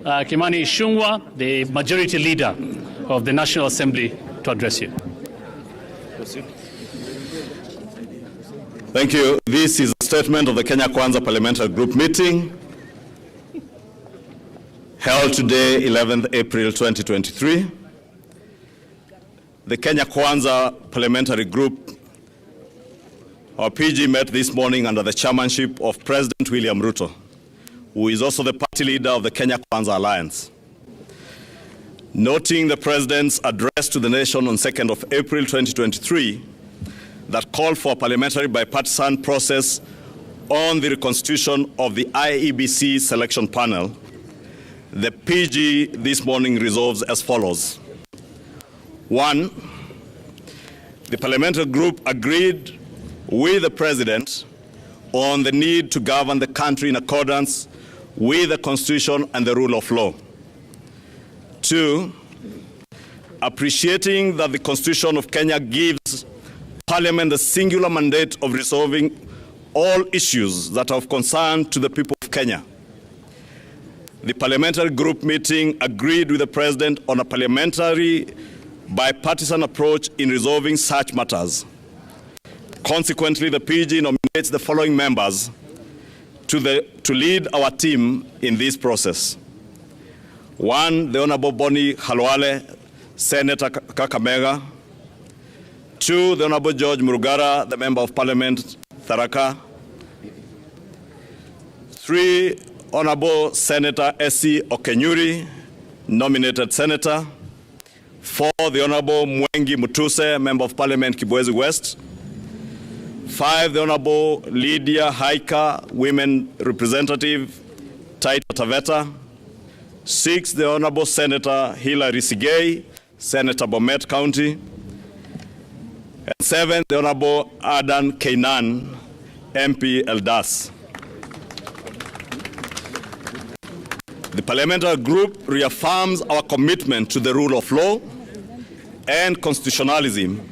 Kimani Ichung'wah, the Majority Leader of the National Assembly, to address you. Thank you. This is a statement of the Kenya Kwanza Parliamentary Group meeting held today, 11th April 2023. The Kenya Kwanza Parliamentary Group, our PG, met this morning under the chairmanship of President William Ruto, who is also the party leader of the Kenya Kwanza Alliance. Noting the President's address to the nation on 2nd of April 2023 that called for a parliamentary bipartisan process on the reconstitution of the IEBC selection panel, the PG this morning resolves as follows. 1, the parliamentary group agreed with the President on the need to govern the country in accordance with the Constitution and the rule of law. 2, appreciating that the Constitution of Kenya gives Parliament the singular mandate of resolving all issues that are of concern to the people of Kenya. The parliamentary group meeting agreed with the President on a parliamentary bipartisan approach in resolving such matters. Consequently, the PG nominates the following members to lead our team in this process. 1, the Honorable Boni Khalwale, Senator Kakamega. 2, the Honorable George Murugara, the Member of Parliament, Tharaka. 3, Honorable Senator S.C. Okenyuri, nominated Senator. 4, the Honorable Mwengi Mutuse, Member of Parliament, Kibwezi West. 5, the Honorable Lydia Haika, Women Representative, Taita Taveta. 6, the Honorable Senator Hilary Sigei, Senator Bomet County. And 7, the Honorable Adan Kainan, MP Eldas. The parliamentary group reaffirms our commitment to the rule of law and constitutionalism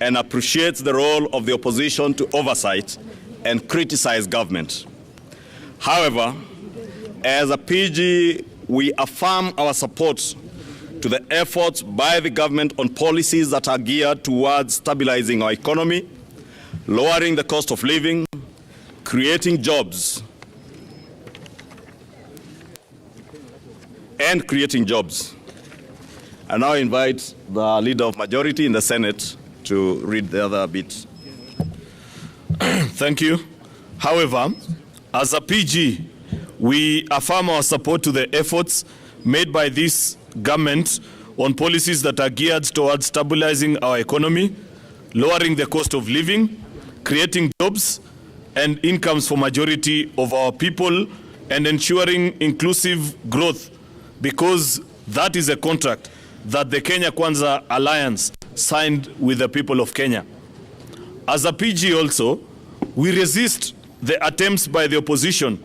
and appreciates the role of the opposition to oversight and criticize government. However, as a PG, we affirm our support to the efforts by the government on policies that are geared towards stabilizing our economy, lowering the cost of living, creating jobs, and creating jobs. I now invite the Leader of Majority in the Senate to read the other bit. Thank you. However, as a PG, we affirm our support to the efforts made by this government on policies that are geared towards stabilizing our economy, lowering the cost of living, creating jobs and incomes for majority of our people, and ensuring inclusive growth, because that is a contract that the Kenya Kwanza Alliance signed with the people of Kenya. As a PG also, we resist the attempts by the opposition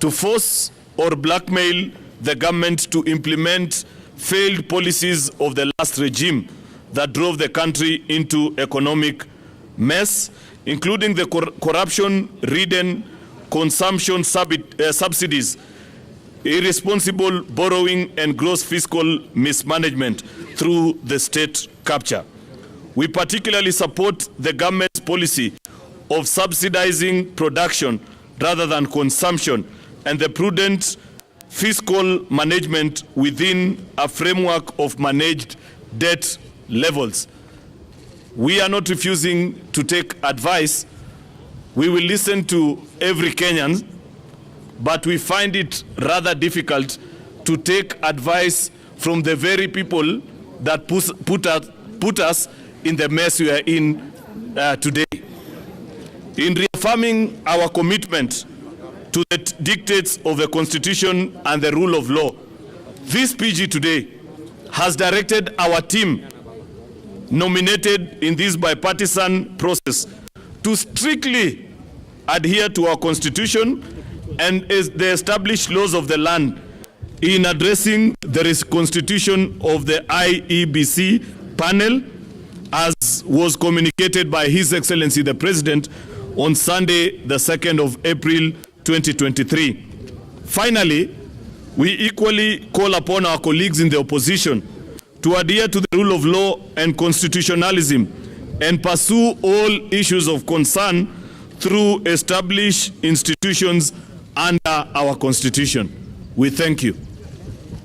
to force or blackmail the government to implement failed policies of the last regime that drove the country into economic mess, including the corruption-ridden consumption subsidies, irresponsible borrowing, and gross fiscal mismanagement through the state capture. We particularly support the government's policy of subsidizing production rather than consumption and the prudent fiscal management within a framework of managed debt levels. We are not refusing to take advice. We will listen to every Kenyan, but we find it rather difficult to take advice from the very people that put us in the mess we are in today. In reaffirming our commitment to the dictates of the Constitution and the rule of law, this PG today has directed our team nominated in this bipartisan process to strictly adhere to our Constitution and the established laws of the land in addressing the reconstitution of the IEBC panel, as was communicated by His Excellency the President on Sunday, the 2nd of April 2023. Finally, We equally call upon our colleagues in the opposition to adhere to the rule of law and constitutionalism and pursue all issues of concern through established institutions under our constitution. We thank you.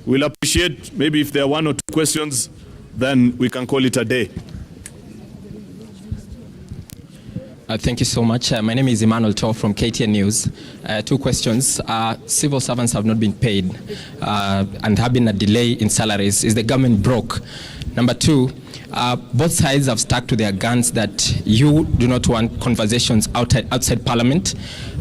We'll appreciate maybe if there are one or two questions, then we can call it a day. Thank you so much. My name is Emmanuel Tor from KTN News. Two questions. Civil servants have not been paid and have been a delay in salaries. Is the government broke? Number two, both sides have stuck to their guns that you do not want conversations outside Parliament,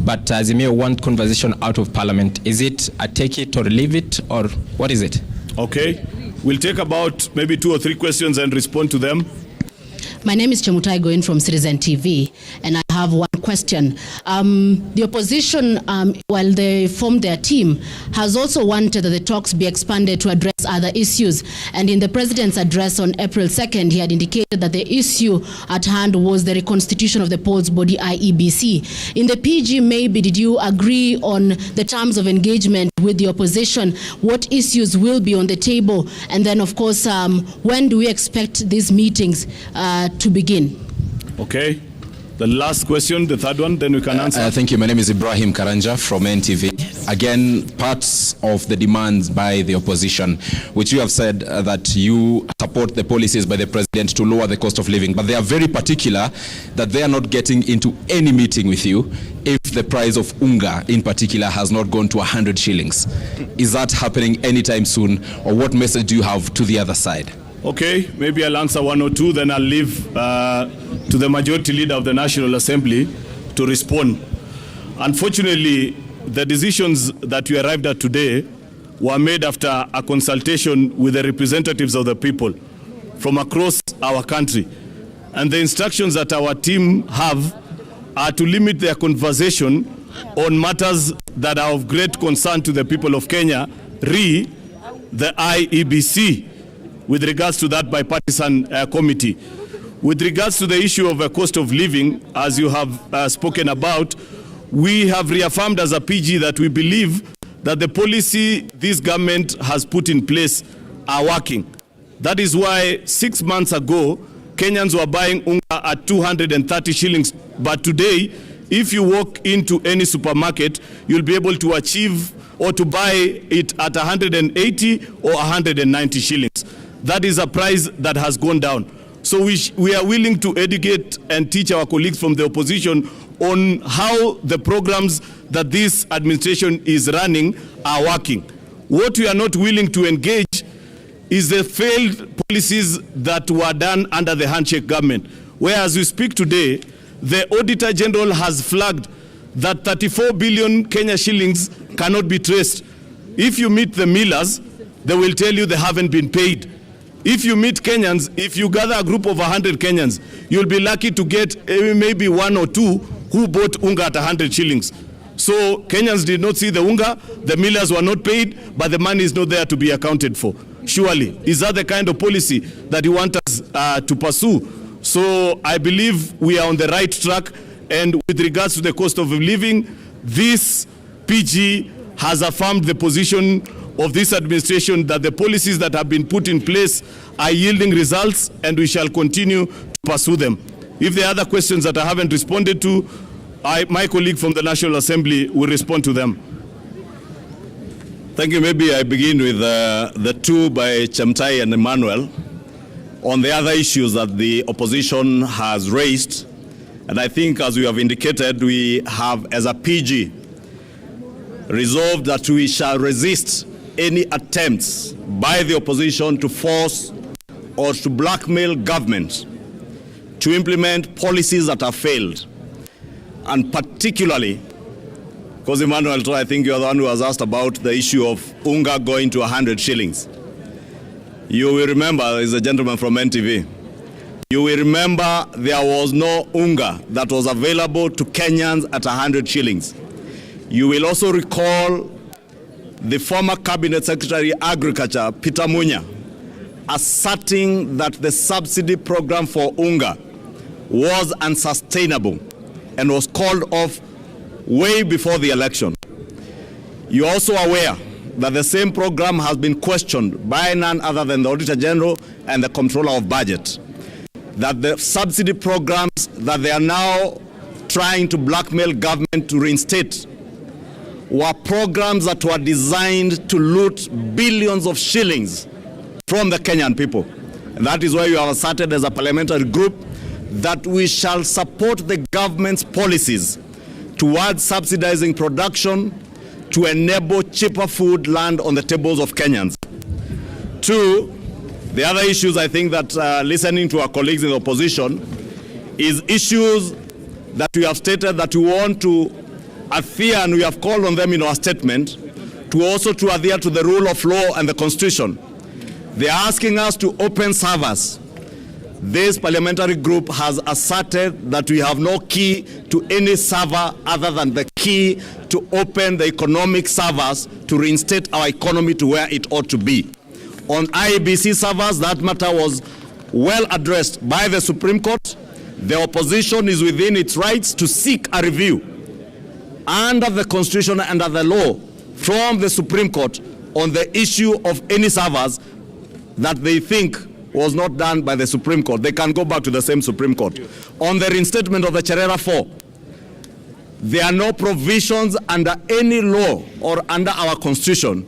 but Azimio want conversation out of Parliament. Is it a take it or leave it, or what is it? Okay. We'll take about maybe 2 or 3 questions and respond to them. My name is Chemutai Goin from Citizen TV, and I have one question. The opposition, while they formed their team, has also wanted that the talks be expanded to address other issues. And in the president's address on April 2nd, he had indicated that the issue at hand was the reconstitution of the polls body IEBC. In the PG, maybe did you agree on the terms of engagement with the opposition? What issues will be on the table? And then, of course, when do we expect these meetings to begin? Okay. The last question, the third one, then we can answer. Thank you. My name is Ibrahim Karanja from NTV. Again, parts of the demands by the opposition, which you have said that you support the policies by the president to lower the cost of living, but they are very particular that they are not getting into any meeting with you if the price of unga in particular has not gone to 100 shillings. Is that happening anytime soon, or what message do you have to the other side? Okay, maybe I'll answer 1 or 2, then I'll leave to the majority leader of the National Assembly to respond. Unfortunately, the decisions that we arrived at today were made after a consultation with the representatives of the people from across our country. And the instructions that our team have are to limit their conversation on matters that are of great concern to the people of Kenya, the IEBC, with regards to that bipartisan committee. With regards to the issue of a cost of living, as you have spoken about, we have reaffirmed as a PG that we believe that the policy this government has put in place are working. That is why 6 months ago, Kenyans were buying unga at 230 shillings. But today, if you walk into any supermarket, you'll be able to achieve or to buy it at 180 or 190 shillings. That is a price that has gone down. So we are willing to educate and teach our colleagues from the opposition on how the programs that this administration is running are working. What we are not willing to engage is the failed policies that were done under the handshake government. Where as we speak today, the Auditor General has flagged that 34 billion Kenya shillings cannot be traced. If you meet the millers, they will tell you they haven't been paid. If you meet Kenyans, if you gather a group of 100 Kenyans, you'll be lucky to get maybe 1 or 2 who bought unga at 100 shillings. So Kenyans did not see the unga, the millers were not paid, but the money is not there to be accounted for. Surely, is that the kind of policy that you want us to pursue? So I believe we are on the right track, and with regards to the cost of living, this PG has affirmed the position of this administration that the policies that have been put in place are yielding results, and we shall continue to pursue them. If there are other questions that I haven't responded to, my colleague from the National Assembly will respond to them. Thank you. Maybe I begin with the two by Chemutai and Emmanuel on the other issues that the opposition has raised. And I think, as we have indicated, we have, as a PG, resolved that we shall resist any attempts by the opposition to force or to blackmail government to implement policies that have failed. And particularly, because Emmanuel, I think you are the one who has asked about the issue of unga going to 100 shillings. You will remember, there's a gentleman from NTV. You will remember there was no unga that was available to Kenyans at 100 shillings. You will also recall the former Cabinet Secretary Agriculture, Peter Munya, asserting that the subsidy program for unga was unsustainable and was called off way before the election. You're also aware that the same program has been questioned by none other than the Auditor General and the Comptroller of Budget. That the subsidy programs that they are now trying to blackmail government to reinstate were programs that were designed to loot billions of shillings from the Kenyan people. And that is why we have asserted as a parliamentary group that we shall support the government's policies towards subsidizing production to enable cheaper food land on the tables of Kenyans. Two, the other issues I think that listening to our colleagues in the opposition is issues that we have stated that we want to adhere, and we have called on them in our statement to also to adhere to the rule of law and the Constitution. They are asking us to open servers. This parliamentary group has asserted that we have no key to any server other than the key to open the economic servers to reinstate our economy to where it ought to be. On IEBC servers, that matter was well addressed by the Supreme Court. The opposition is within its rights to seek a review under the Constitution and under the law from the Supreme Court on the issue of any servers that they think was not done by the Supreme Court. They can go back to the same Supreme Court. On the reinstatement of the Cherera 4, there are no provisions under any law or under our Constitution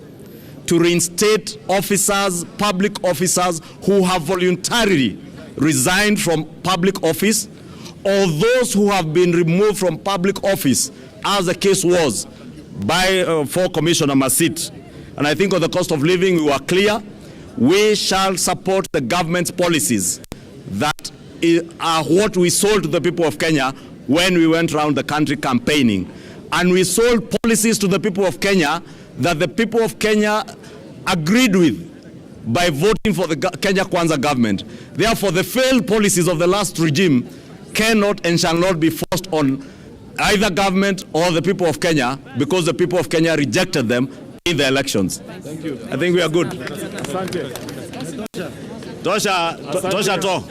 to reinstate officers, public officers who have voluntarily resigned from public office, or those who have been removed from public office, as the case was by for Commissioner Masit. And I think on the cost of living, we were clear. We shall support the government's policies that are what we sold to the people of Kenya when we went around the country campaigning. And we sold policies to the people of Kenya that the people of Kenya agreed with by voting for the Kenya Kwanza government. Therefore, the failed policies of the last regime cannot and shall not be forced on either government or the people of Kenya, because the people of Kenya rejected them in the elections. Thank you. I think we are good. Tosha to.